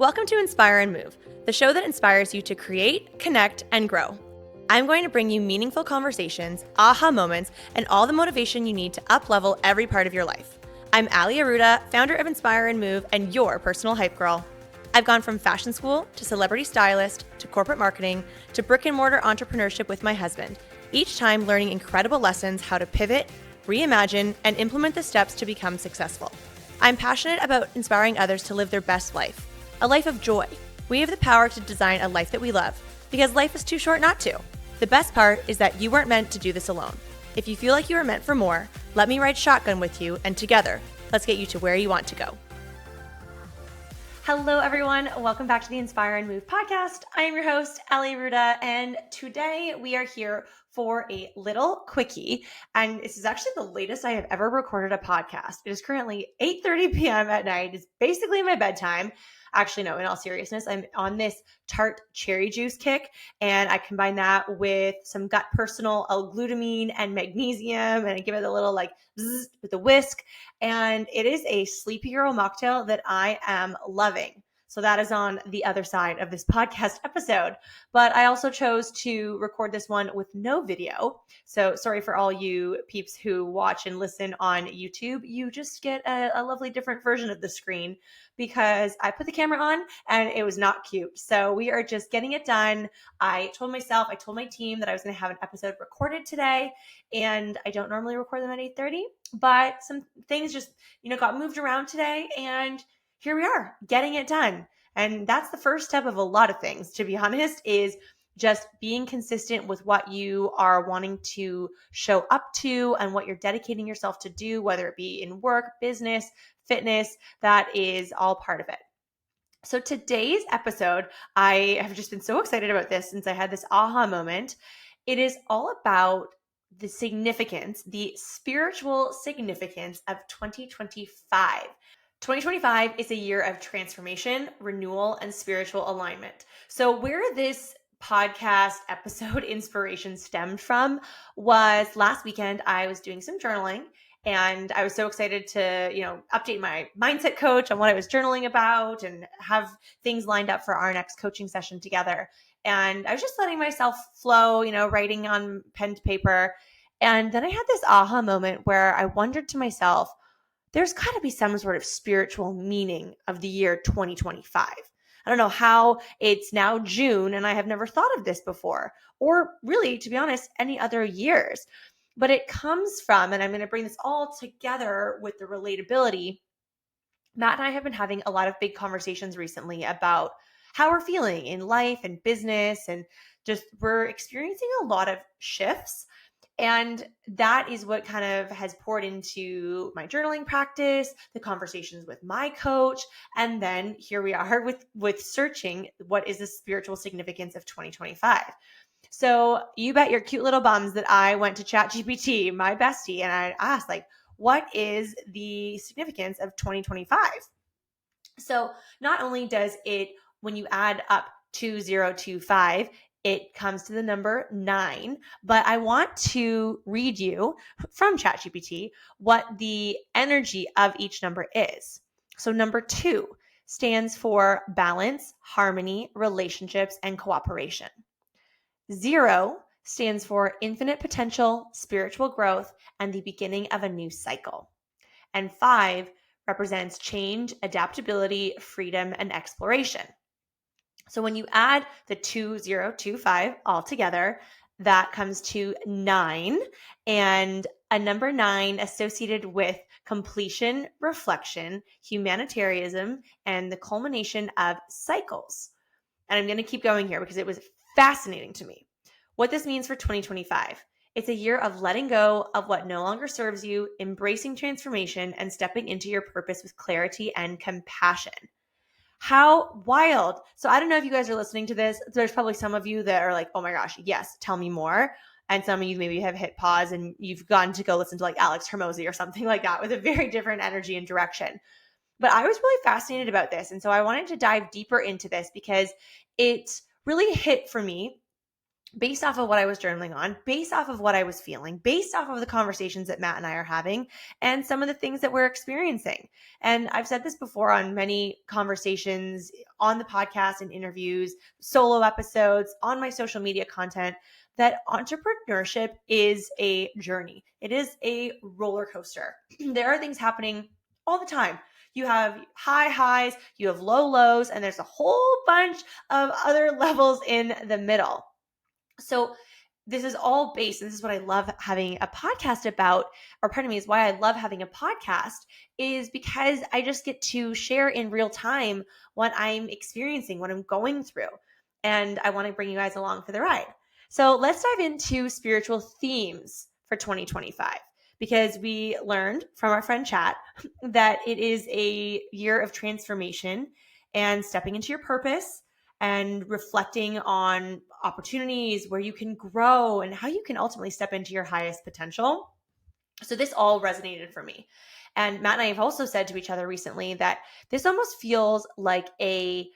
Welcome to Inspire and Move, the show that inspires you to create, connect, and grow. I'm going to bring you meaningful conversations, aha moments, and all the motivation you need to up-level every part of your life. I'm Ali Aruda, founder of Inspire and Move, and your personal hype girl. I've gone from fashion school to celebrity stylist to corporate marketing to brick-and-mortar entrepreneurship with my husband, each time learning incredible lessons how to pivot, reimagine, and implement the steps to become successful. I'm passionate about inspiring others to live their best life, a life of joy. We have the power to design a life that we love, because life is too short not to. The best part is that you weren't meant to do this alone. If you feel like you are meant for more, let me ride shotgun with you, and together, let's get you to where you want to go. Hello, everyone. Welcome back to the Inspire and Move podcast. I am your host, Ali Ruda, and today we are here for a little quickie. And this is actually the latest I have ever recorded a podcast. It is currently 8:30 p.m. at night. It's basically my bedtime. Actually, no, in all seriousness, I'm on this tart cherry juice kick, and I combine that with some gut personal L-glutamine and magnesium, and I give it a little like zzz with a whisk, and it is a sleepy girl mocktail that I am loving. So that is on the other side of this podcast episode. But I also chose to record this one with no video. So sorry for all you peeps who watch and listen on YouTube. You just get a lovely different version of the screen because I put the camera on and it was not cute. So we are just getting it done. I told my team that I was going to have an episode recorded today, and I don't normally record them at 8:30, but some things just, got moved around today, and here we are getting it done. And that's the first step of a lot of things, to be honest, is just being consistent with what you are wanting to show up to and what you're dedicating yourself to do, whether it be in work, business, fitness. That is all part of it. So today's episode, I have just been so excited about this since I had this aha moment. It is all about the significance, the spiritual significance of 2025. 2025 is a year of transformation, renewal, and spiritual alignment. So where this podcast episode inspiration stemmed from was last weekend. I was doing some journaling, and I was so excited to, update my mindset coach on what I was journaling about and have things lined up for our next coaching session together. And I was just letting myself flow, writing on pen to paper. And then I had this aha moment where I wondered to myself, there's got to be some sort of spiritual meaning of the year 2025. I don't know how it's now June and I have never thought of this before, or really, to be honest, any other years. But it comes from, and I'm going to bring this all together with the relatability. Matt and I have been having a lot of big conversations recently about how we're feeling in life and business, and just we're experiencing a lot of shifts. And that is what kind of has poured into my journaling practice, the conversations with my coach. And then here we are with searching what is the spiritual significance of 2025. So you bet your cute little bums that I went to ChatGPT, my bestie, and I asked, what is the significance of 2025? So not only does it, when you add up 2025, it comes to the number 9, but I want to read you from ChatGPT what the energy of each number is. So number 2 stands for balance, harmony, relationships, and cooperation. 0 stands for infinite potential, spiritual growth, and the beginning of a new cycle. And 5 represents change, adaptability, freedom, and exploration. So when you add the 2025 all together, that comes to 9, and a number 9 associated with completion, reflection, humanitarianism, and the culmination of cycles. And I'm going to keep going here because it was fascinating to me. What this means for 2025. It's a year of letting go of what no longer serves you, embracing transformation, and stepping into your purpose with clarity and compassion. How wild. So I don't know if you guys are listening to this. There's probably some of you that are like, oh my gosh, yes, tell me more. And some of you maybe have hit pause and you've gone to go listen to Alex Hermosi or something like that with a very different energy and direction. But I was really fascinated about this. And so I wanted to dive deeper into this because it really hit for me based off of what I was journaling on, based off of what I was feeling, based off of the conversations that Matt and I are having, and some of the things that we're experiencing. And I've said this before on many conversations on the podcast and interviews, solo episodes, on my social media content, that entrepreneurship is a journey. It is a roller coaster. There are things happening all the time. You have high highs, you have low lows, and there's a whole bunch of other levels in the middle. So this is all based, and this is what I love having a podcast about, or pardon me, is why I love having a podcast, is because I just get to share in real time what I'm experiencing, what I'm going through. And I want to bring you guys along for the ride. So let's dive into spiritual themes for 2025, because we learned from our friend Chat that it is a year of transformation and stepping into your purpose and reflecting on opportunities where you can grow and how you can ultimately step into your highest potential. So this all resonated for me. And Matt and I have also said to each other recently that this almost feels like a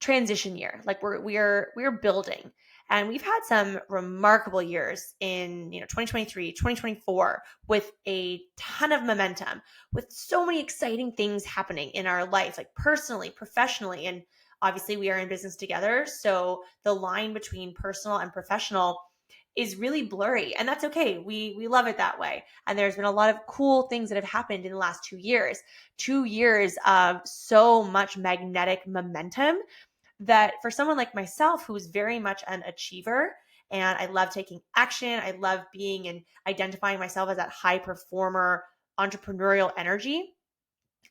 transition year. Like we're building. And we've had some remarkable years in 2023, 2024, with a ton of momentum, with so many exciting things happening in our life, like personally, professionally, and obviously we are in business together. So the line between personal and professional is really blurry, and that's okay. We love it that way. And there's been a lot of cool things that have happened in the last 2 years of so much magnetic momentum, that for someone like myself, who's very much an achiever, and I love taking action, I love being and identifying myself as that high performer, entrepreneurial energy,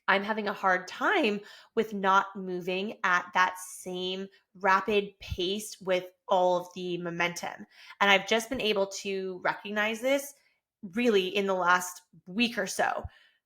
I'm having a hard time with not moving at that same rapid pace with all of the momentum. And I've just been able to recognize this really in the last week or so.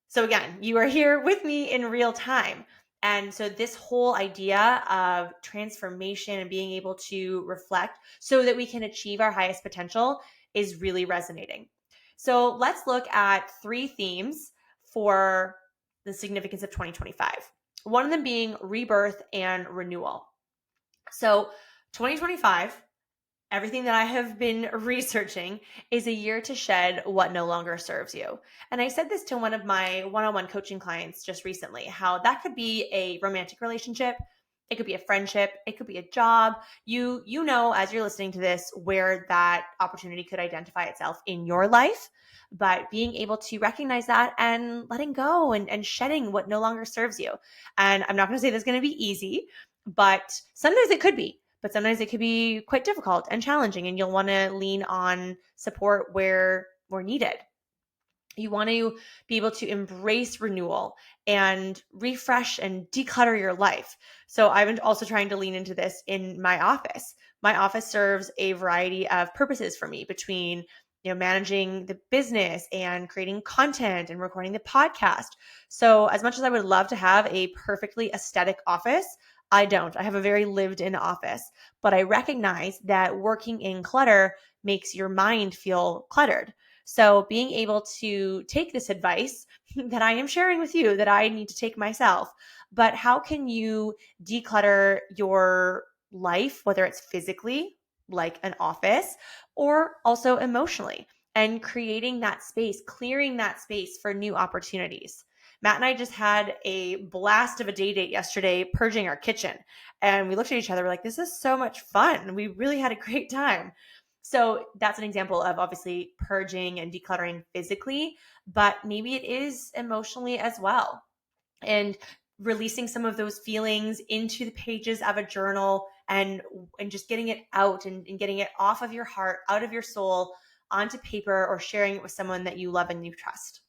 So again, you are here with me in real time. And so this whole idea of transformation and being able to reflect so that we can achieve our highest potential is really resonating. So let's look at 3 themes for the significance of 2025. One of them being rebirth and renewal. So 2025, everything that I have been researching, is a year to shed what no longer serves you. And I said this to one of my one-on-one coaching clients just recently, how that could be a romantic relationship, it could be a friendship, it could be a job. You know, as you're listening to this, where that opportunity could identify itself in your life. But being able to recognize that and letting go and shedding what no longer serves you. And I'm not going to say this is going to be easy, but sometimes it could be. But sometimes it could be quite difficult and challenging, and you'll want to lean on support where needed. You want to be able to embrace renewal and refresh and declutter your life. So I've been also trying to lean into this in my office. My office serves a variety of purposes for me, between managing the business and creating content and recording the podcast. So as much as I would love to have a perfectly aesthetic office, I don't. I have a very lived in office, but I recognize that working in clutter makes your mind feel cluttered. So being able to take this advice that I am sharing with you, that I need to take myself, but how can you declutter your life, whether it's physically, like an office, or also emotionally, and creating that space, clearing that space for new opportunities. Matt and I just had a blast of a date yesterday purging our kitchen. And we looked at each other, we're like, this is so much fun. We really had a great time. So that's an example of obviously purging and decluttering physically, but maybe it is emotionally as well. And releasing some of those feelings into the pages of a journal, and just getting it out and getting it off of your heart, out of your soul, onto paper, or sharing it with someone that you love and you trust.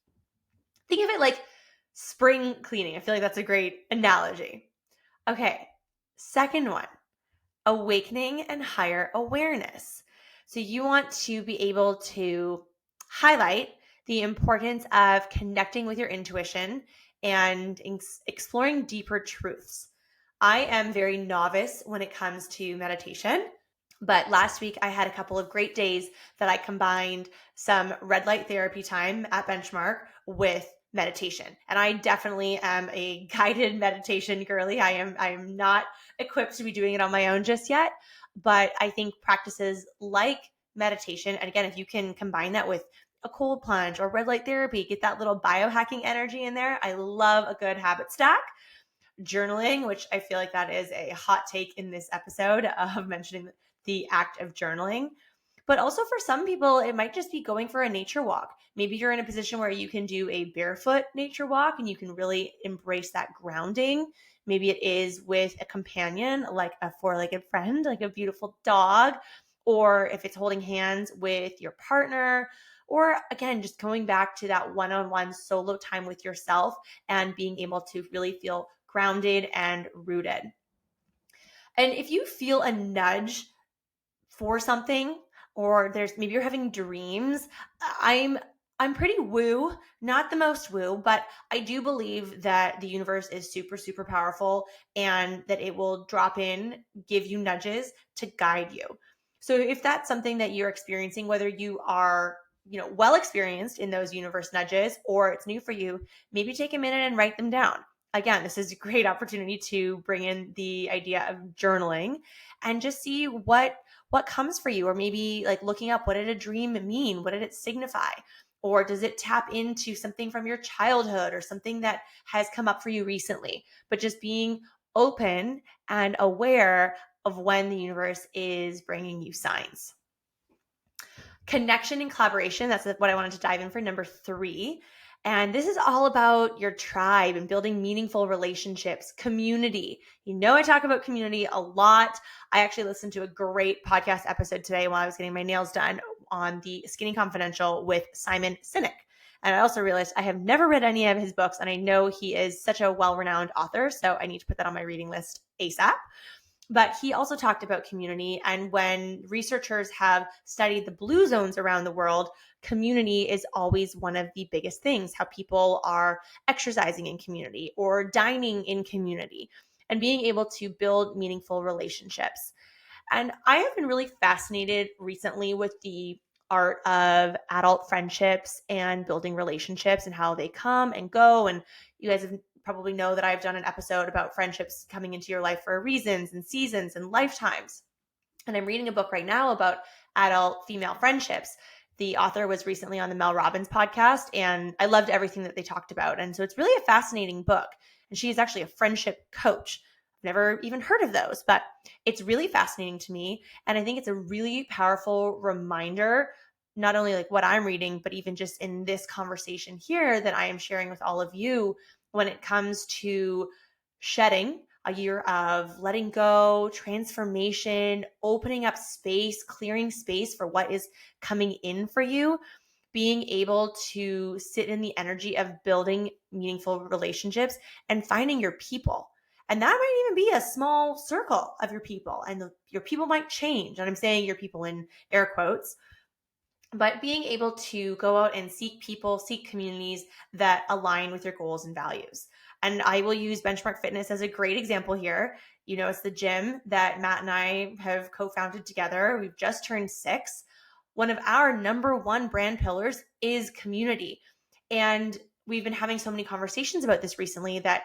Think of it like spring cleaning. I feel like that's a great analogy. Okay, second one, awakening and higher awareness. So you want to be able to highlight the importance of connecting with your intuition and exploring deeper truths. I am very novice when it comes to meditation, but last week I had a couple of great days that I combined some red light therapy time at Benchmark with meditation. And I definitely am a guided meditation girly. I am not equipped to be doing it on my own just yet. But I think practices like meditation, and again, if you can combine that with a cold plunge or red light therapy, get that little biohacking energy in there. I love a good habit stack. Journaling, which I feel like that is a hot take in this episode of mentioning the act of journaling. But also for some people, it might just be going for a nature walk. Maybe you're in a position where you can do a barefoot nature walk and you can really embrace that grounding. Maybe it is with a companion, like a four-legged friend, like a beautiful dog, or if it's holding hands with your partner, or again, just going back to that one-on-one solo time with yourself and being able to really feel grounded and rooted. And if you feel a nudge for something, or there's maybe you're having dreams, I'm pretty woo, not the most woo, but I do believe that the universe is super, super powerful and that it will drop in, give you nudges to guide you. So if that's something that you're experiencing, whether you are, well experienced in those universe nudges or it's new for you, maybe take a minute and write them down. Again, this is a great opportunity to bring in the idea of journaling and just see what comes for you, or maybe like looking up, what did a dream mean? What did it signify? Or does it tap into something from your childhood or something that has come up for you recently? But just being open and aware of when the universe is bringing you signs. Connection and collaboration, that's what I wanted to dive in for number 3. And this is all about your tribe and building meaningful relationships, community. I talk about community a lot. I actually listened to a great podcast episode today while I was getting my nails done on the Skinny Confidential with Simon Sinek. And I also realized I have never read any of his books, and I know he is such a well-renowned author, so I need to put that on my reading list ASAP. But he also talked about community. And when researchers have studied the blue zones around the world, community is always one of the biggest things, how people are exercising in community or dining in community and being able to build meaningful relationships. And I have been really fascinated recently with the art of adult friendships and building relationships and how they come and go. And you guys have probably know that I've done an episode about friendships coming into your life for reasons and seasons and lifetimes. And I'm reading a book right now about adult female friendships. The author was recently on the Mel Robbins podcast, and I loved everything that they talked about. And so it's really a fascinating book. And she is actually a friendship coach. I've never even heard of those, but it's really fascinating to me. And I think it's a really powerful reminder, not only like what I'm reading, but even just in this conversation here that I am sharing with all of you when it comes to shedding, a year of letting go, transformation, opening up space, clearing space for what is coming in for you, being able to sit in the energy of building meaningful relationships and finding your people. And that might even be a small circle of your people, and your people might change. And I'm saying your people in air quotes. But being able to go out and seek people, seek communities that align with your goals and values. And I will use Benchmark Fitness as a great example here. It's the gym that Matt and I have co-founded together. We've just turned 6. One of our number 1 brand pillars is community. And we've been having so many conversations about this recently, that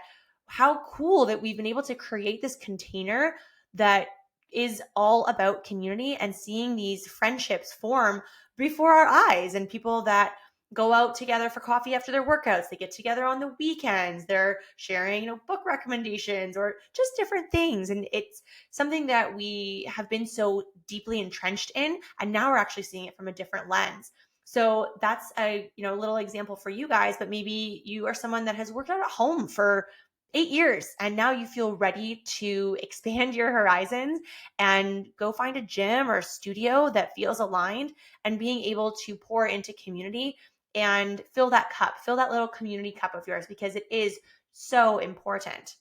how cool that we've been able to create this container that is all about community and seeing these friendships form before our eyes, and people that go out together for coffee after their workouts. They get together on the weekends. They're sharing, book recommendations or just different things. And it's something that we have been so deeply entrenched in. And now we're actually seeing it from a different lens. So that's a, little example for you guys, but maybe you are someone that has worked out at home for 8 years and now you feel ready to expand your horizons and go find a gym or a studio that feels aligned, and being able to pour into community and fill that cup, fill that little community cup of yours, because it is so important.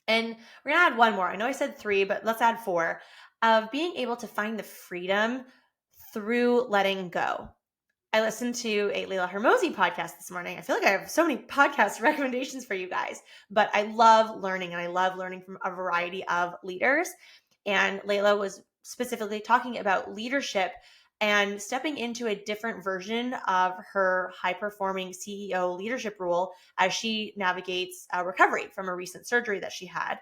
And we're going to add one more. I know I said 3, but let's add 4, of being able to find the freedom through letting go. I listened to a Leila Hermosi podcast this morning. I feel like I have so many podcast recommendations for you guys, but I love learning, and I love learning from a variety of leaders. And Leila was specifically talking about leadership and stepping into a different version of her high-performing CEO leadership role as she navigates recovery from a recent surgery that she had.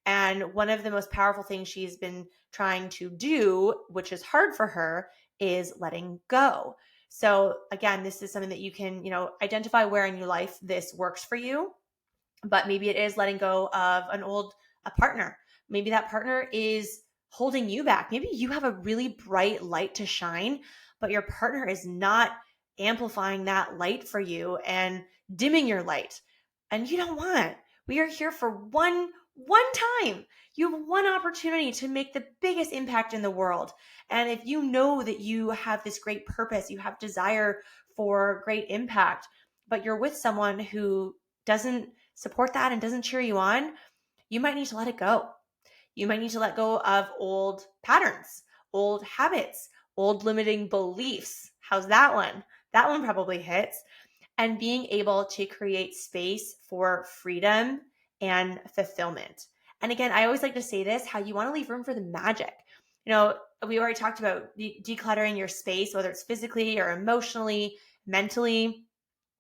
And one of the most powerful things she's been trying to do, which is hard for her, is letting go. So again, this is something that you can, identify where in your life this works for you. But maybe it is letting go of a partner. Maybe that partner is holding you back. Maybe you have a really bright light to shine, but your partner is not amplifying that light for you and dimming your light. And you don't want. We are here for one time. You have one opportunity to make the biggest impact in the world. And if you know that you have this great purpose, you have desire for great impact, but you're with someone who doesn't support that and doesn't cheer you on, you might need to let it go. You might need to let go of old patterns, old habits, old limiting beliefs. How's that one? That one probably hits. And being able to create space for freedom and fulfillment. And again, I always like to say this, how you want to leave room for the magic. We already talked about decluttering your space, whether it's physically or emotionally, mentally.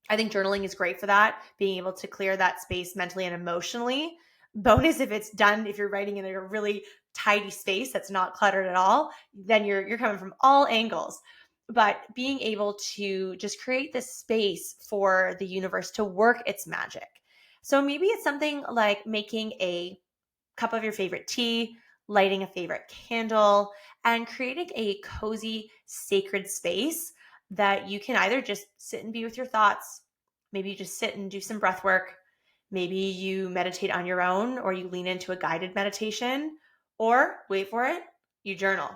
I think journaling is great for that, being able to clear that space mentally and emotionally. Bonus if it's done, if you're writing in a really tidy space that's not cluttered at all, then you're coming from all angles. But being able to just create this space for the universe to work its magic. So maybe it's something like making a cup of your favorite tea, lighting a favorite candle, and creating a cozy, sacred space that you can either just sit and be with your thoughts. Maybe you just sit and do some breath work. Maybe you meditate on your own, or you lean into a guided meditation, or wait for it, you journal.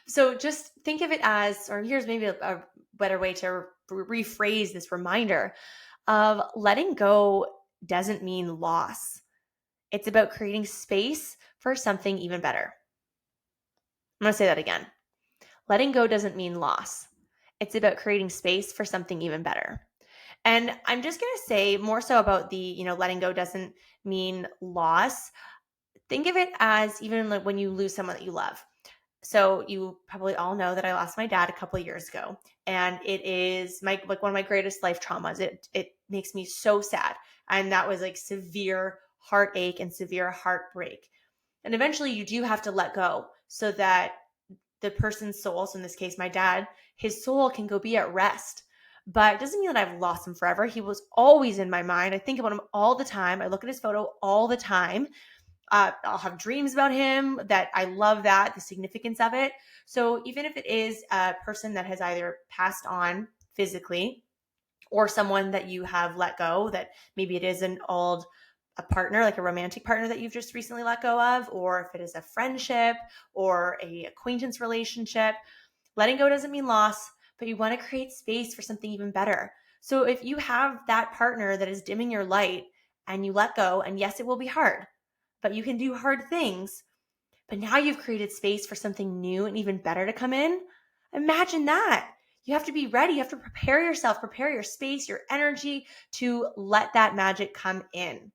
So just think of it as, or here's maybe a better way to rephrase this reminder of letting go doesn't mean loss. It's about creating space for something even better. I'm going to say that again. Letting go doesn't mean loss. It's about creating space for something even better. And I'm just going to say more so about the, letting go doesn't mean loss. Think of it as even like when you lose someone that you love. So you probably all know that I lost my dad a couple of years ago, and it is one of my greatest life traumas. It makes me so sad. And that was like severe heartache and severe heartbreak. And eventually you do have to let go so that the person's soul, so in this case, my dad, his soul can go be at rest. But it doesn't mean that I've lost him forever. He was always in my mind. I think about him all the time. I look at his photo all the time. I'll have dreams about him that I love the significance of it. So even if it is a person that has either passed on physically or someone that you have let go, that maybe it is a partner, like a romantic partner that you've just recently let go of, or if it is a friendship or a acquaintance relationship, letting go doesn't mean loss, but you want to create space for something even better. So if you have that partner that is dimming your light and you let go, and yes, it will be hard, but you can do hard things. But now you've created space for something new and even better to come in. Imagine that. You have to be ready. You have to prepare yourself, prepare your space, your energy to let that magic come in.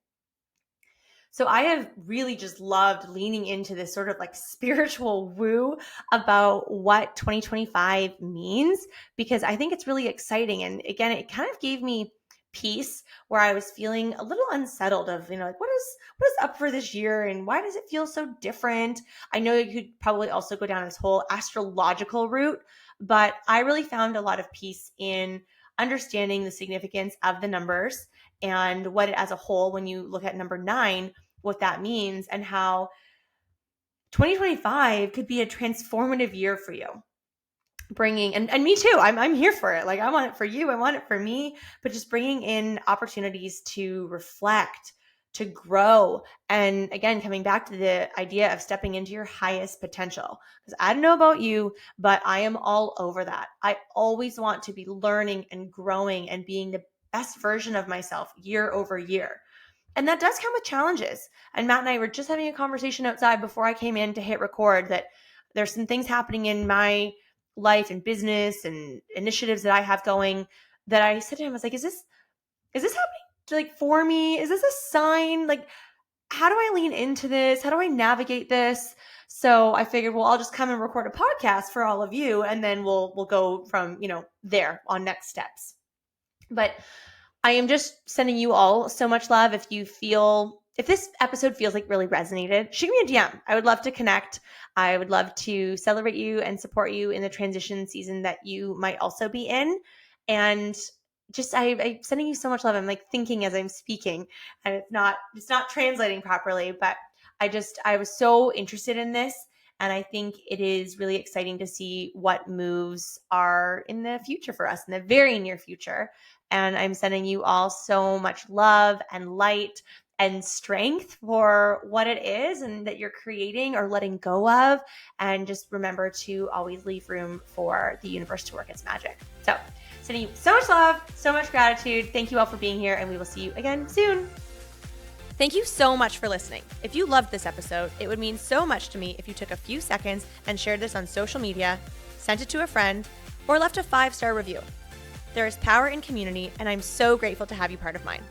So I have really just loved leaning into this sort of like spiritual woo about what 2025 means, because I think it's really exciting. And again, it kind of gave me peace where I was feeling a little unsettled of, like what is up for this year and why does it feel so different? I know you could probably also go down this whole astrological route, but I really found a lot of peace in understanding the significance of the numbers and what it as a whole, when you look at number 9, what that means and how 2025 could be a transformative year for you. Bringing, and me too, I'm here for it. Like I want it for you, I want it for me, but just bringing in opportunities to reflect, to grow. And again, coming back to the idea of stepping into your highest potential. Because I don't know about you, but I am all over that. I always want to be learning and growing and being the best version of myself year over year. And that does come with challenges. And Matt and I were just having a conversation outside before I came in to hit record that there's some things happening in my life and business and initiatives that I have going that I said to him, I was like, is this happening like for me? Is this a sign? Like, how do I lean into this? How do I navigate this? So I figured, well, I'll just come and record a podcast for all of you. And then we'll go from, there on next steps. But I am just sending you all so much love. If you feel if this episode feels like really resonated, shoot me a DM. I would love to connect. I would love to celebrate you and support you in the transition season that you might also be in. And just I'm sending you so much love. I'm like thinking as I'm speaking, and it's not translating properly, but I was so interested in this, and I think it is really exciting to see what moves are in the future for us in the very near future. And I'm sending you all so much love and light and strength for what it is and that you're creating or letting go of. And just remember to always leave room for the universe to work its magic. So sending you so much love, so much gratitude. Thank you all for being here, and we will see you again soon. Thank you so much for listening. If you loved this episode, it would mean so much to me if you took a few seconds and shared this on social media, sent it to a friend, or left a 5-star review. There is power in community, and I'm so grateful to have you part of mine.